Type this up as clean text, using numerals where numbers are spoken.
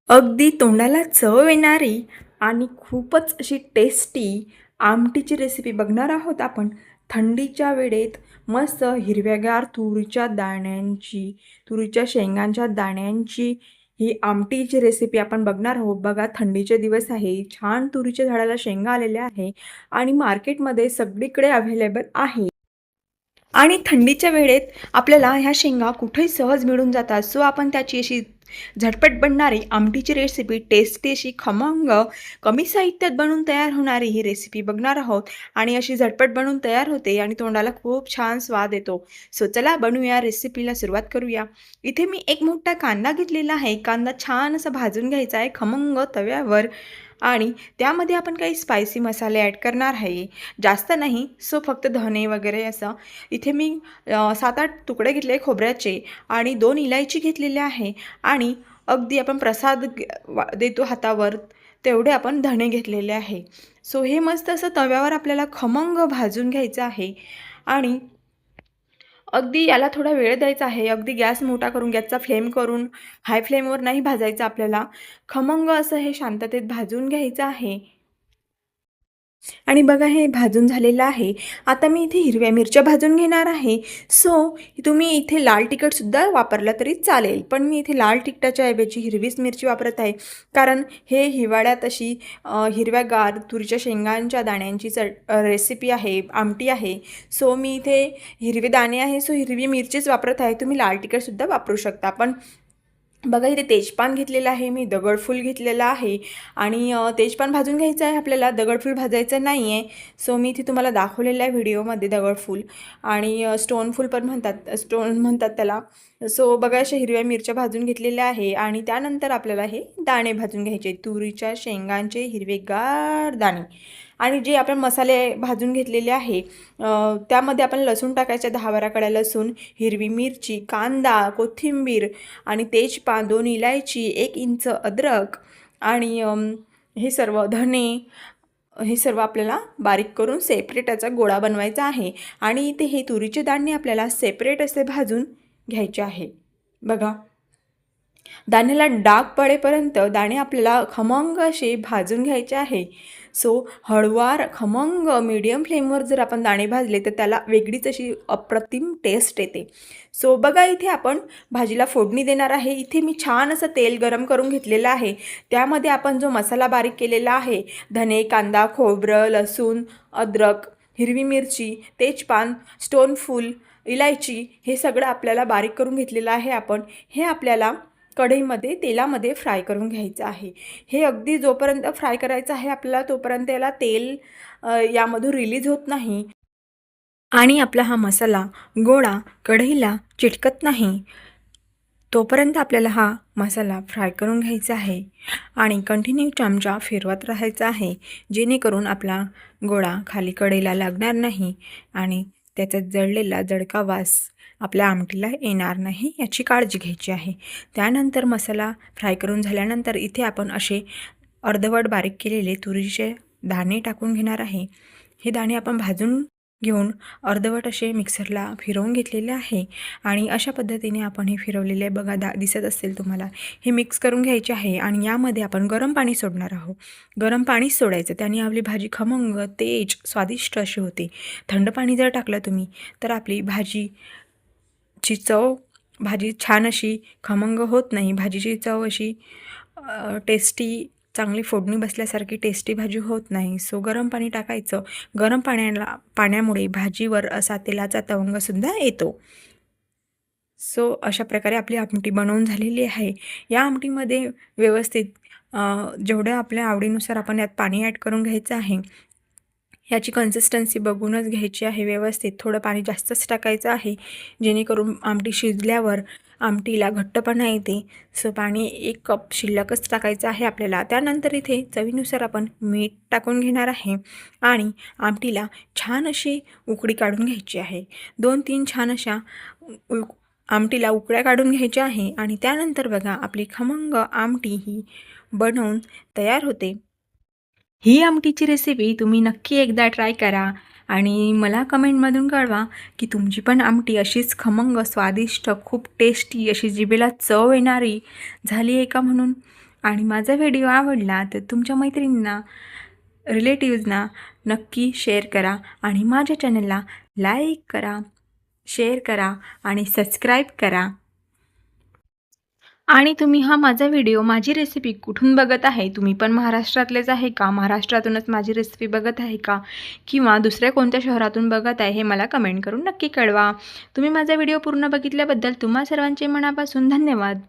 अगदी तोंडाला चव येणारी आणि खूपच अशी टेस्टी आमटीची रेसिपी बघणार आहोत आपण. थंडीच्या वेळेत मस्त हिरव्यागार तुरीच्या शेंगांच्या दाण्यांची ही आमटीची रेसिपी आपण बघणार आहोत. बघा, थंडीचे दिवस आहे, छान तुरीच्या झाडाला शेंगा आलेल्या आहे आणि मार्केटमध्ये सगळीकडे अवेलेबल आहे. आणि थंडीच्या वेळेत आपल्याला ह्या शेंगा कुठेही सहज मिळून जातात. सो आपण त्याची अशी झटपट बनणारी आमटीची रेसिपी, टेस्टी अशी खमंग कमी साहित्यात बनवून तयार होणारी ही रेसिपी बघणार आहोत. आणि अशी झटपट बनवून तयार होते आणि तोंडाला खूप छान स्वाद येतो. सो चला बनवूया, रेसिपीला सुरुवात करूया. इथे मी एक मोठा कांदा घेतलेला आहे. कांदा छान असा भाजून घ्यायचा आहे खमंग तव्यावर. आणि त्यामध्ये आपण काही स्पायसी मसाले ॲड करणार आहे, जास्त नाही. सो फक्त धने वगैरे असं. इथे मी 7-8 तुकडे घेतले खोबऱ्याचे आणि 2 इलायची घेतलेल्या आहे. आणि अगदी आपण प्रसाद देतो हातावर तेवढे आपण धणे घेतलेले आहे. सो हे मस्त असं तव्यावर आपल्याला खमंग भाजून घ्यायचं आहे. आणि अगदी याला थोडा वेळ द्यायचा आहे. अगदी गॅस मोठा करून, गॅसचा फ्लेम करून हाय फ्लेमवर नाही भाजायचं आपल्याला. खमंग असं हे शांततेत भाजून घ्यायचं आहे. आणि बघा, हे भाजून झालेलं आहे. आता मी इथे हिरव्या मिरच्या भाजून घेणार आहे. सो तुम्ही इथे लाल तिखटसुद्धा वापरलं तरी चालेल, पण मी इथे लाल तिखटाच्या ऐवजी हिरवीच मिरची वापरत आहे. कारण हे हिवाळ्यात अशी हिरव्यागार तुरीच्या शेंगांच्या दाण्यांची रेसिपी आहे, आमटी आहे. सो मी इथे हिरवे दाणे आहे, सो हिरवी मिरचीच वापरत आहे. तुम्ही लाल तिखटसुद्धा वापरू शकता. पण बघा, इथे तेजपान घेतलेलं आहे मी, दगडफूल घेतलेलं आहे. आणि तेजपान भाजून घ्यायचं आहे आपल्याला, दगडफूल भाजायचं नाही आहे. सो मी इथे तुम्हाला दाखवलेलं आहे व्हिडिओमध्ये दगडफूल. आणि स्टोनफूल पण म्हणतात, स्टोन म्हणतात त्याला. सो बघा, अशा हिरव्या मिरच्या भाजून घेतलेल्या आहे. आणि त्यानंतर आपल्याला हे दाणे भाजून घ्यायचे, तुरीच्या शेंगांचे हिरवेगार दाणे. आणि जे आपण मसाले भाजून घेतलेले आहे त्यामध्ये आपण लसूण टाकायचे, 10-12 कळ्या लसूण, हिरवी मिरची, कांदा, कोथिंबीर आणि तेजपान, 2 इलायची, 1 इंच अद्रक आणि हे सर्व धने, हे सर्व आपल्याला बारीक करून सेपरेट याचा गोळा बनवायचा आहे. आणि इथे हे तुरीचे दाणे आपल्याला सेपरेट असे भाजून घ्यायचे आहे. बघा, दाण्याला डाग पडेपर्यंत दाणे आपल्याला खमंग असे भाजून घ्यायचे आहे. सो हळुवार खमंग मीडियम फ्लेमवर जर आपण दाणे भाजले तर त्याला वेगळीच अशी अप्रतिम टेस्ट येते. सो बघा, इथे आपण भाजीला फोडणी देणार आहे. इथे मी छान असं तेल गरम करून घेतलेलं आहे. त्यामध्ये आपण जो मसाला बारीक केलेला आहे, धने, कांदा, खोबरं, लसूण, अद्रक, हिरवी मिरची, तेजपान, स्टोनफूल, इलायची, हे सगळं आपल्याला बारीक करून घेतलेलं आहे आपण. हे आपल्याला कढईमध्ये तेलामध्ये फ्राय करून घ्यायचं आहे. हे अगदी जोपर्यंत फ्राय करायचं आहे आपल्याला, तोपर्यंत याला तेल यामधून रिलीज होत नाही आणि आपला हा मसाला गोळा कढईला चिटकत नाही, तोपर्यंत आपल्याला हा मसाला फ्राय करून घ्यायचा आहे. आणि कंटिन्यू चमचा फिरवत राहायचा आहे, जेणेकरून आपला गोळा खाली कढईला लागणार नाही आणि त्याचा जळलेला जळका वास आपल्या आमटीला येणार नाही, याची काळजी घ्यायची आहे. त्यानंतर मसाला फ्राय करून झाल्यानंतर इथे आपण असे अर्धवट बारीक केलेले तुरीचे दाणे टाकून घेणार आहे. हे दाणे आपण भाजून घेऊन अर्धवट असे मिक्सरला फिरवून घेतलेले आहे. आणि अशा पद्धतीने आपण हे फिरवलेले बघा दिसत असेल तुम्हाला. हे मिक्स करून घ्यायचे आहे आणि यामध्ये आपण गरम पाणी सोडणार आहोत. गरम पाणी सोडायचं, त्याने आपली भाजी खमंग, तेज, स्वादिष्ट अशी होते. थंड पाणी जर टाकलं तुम्ही तर आपली भाजी छान अशी खमंग होत नाही. भाजीची चव अशी टेस्टी, चांगली फोडणी बसल्यासारखी टेस्टी भाजी होत नाही. सो गरम पाणी टाकायचं. गरम पाण्यामुळे भाजीवर असा तेलाचा तवंगसुद्धा येतो. सो अशा प्रकारे आपली आमटी बनवून झालेली आहे. या आमटीमध्ये व्यवस्थित जेवढं आपल्या आवडीनुसार आपण यात पाणी ॲड करून घ्यायचं आहे. ह्याची कन्सिस्टन्सी बघूनच घ्यायची आहे व्यवस्थित. थोडं पाणी जास्तच टाकायचं आहे, जेणेकरून आमटी शिजल्यावर आमटीला घट्टपणा येते. सो पाणी 1 कप शिल्लकच टाकायचं आहे आपल्याला. त्यानंतर इथे चवीनुसार आपण मीठ टाकून घेणार आहे आणि आमटीला छान अशी उकळी काढून घ्यायची आहे. 2-3 छान अशा आमटीला उकळ्या काढून घ्यायच्या आहे. आणि त्यानंतर बघा, आपली खमंग आमटी ही बनवून तयार होते. ही आमटीची रेसिपी तुम्ही नक्की एकदा ट्राय करा आणि मला कमेंटमधून कळवा की तुमची पण आमटी अशीच खमंग, स्वादिष्ट, खूप टेस्टी अशी जिभेला चव येणारी झाली आहे का म्हणून. आणि माझा व्हिडिओ आवडला तर तुमच्या मैत्रिणींना, रिलेटिव्हजना नक्की शेअर करा आणि माझ्या चॅनलला लाईक करा, शेअर करा आणि सबस्क्राईब करा. आणि तुम्ही हा माझा व्हिडिओ, माझी रेसिपी कुठून बघत आहे? तुम्ही पण महाराष्ट्रातलेच आहे का? महाराष्ट्रातूनच माझी रेसिपी बघत आहे का? किंवा दुसऱ्या कोणत्या शहरातून बघत आहे हे मला कमेंट करून नक्की कळवा. तुम्ही माझा व्हिडिओ पूर्ण बघितल्याबद्दल तुम्हा सर्वांचे मनापासून धन्यवाद.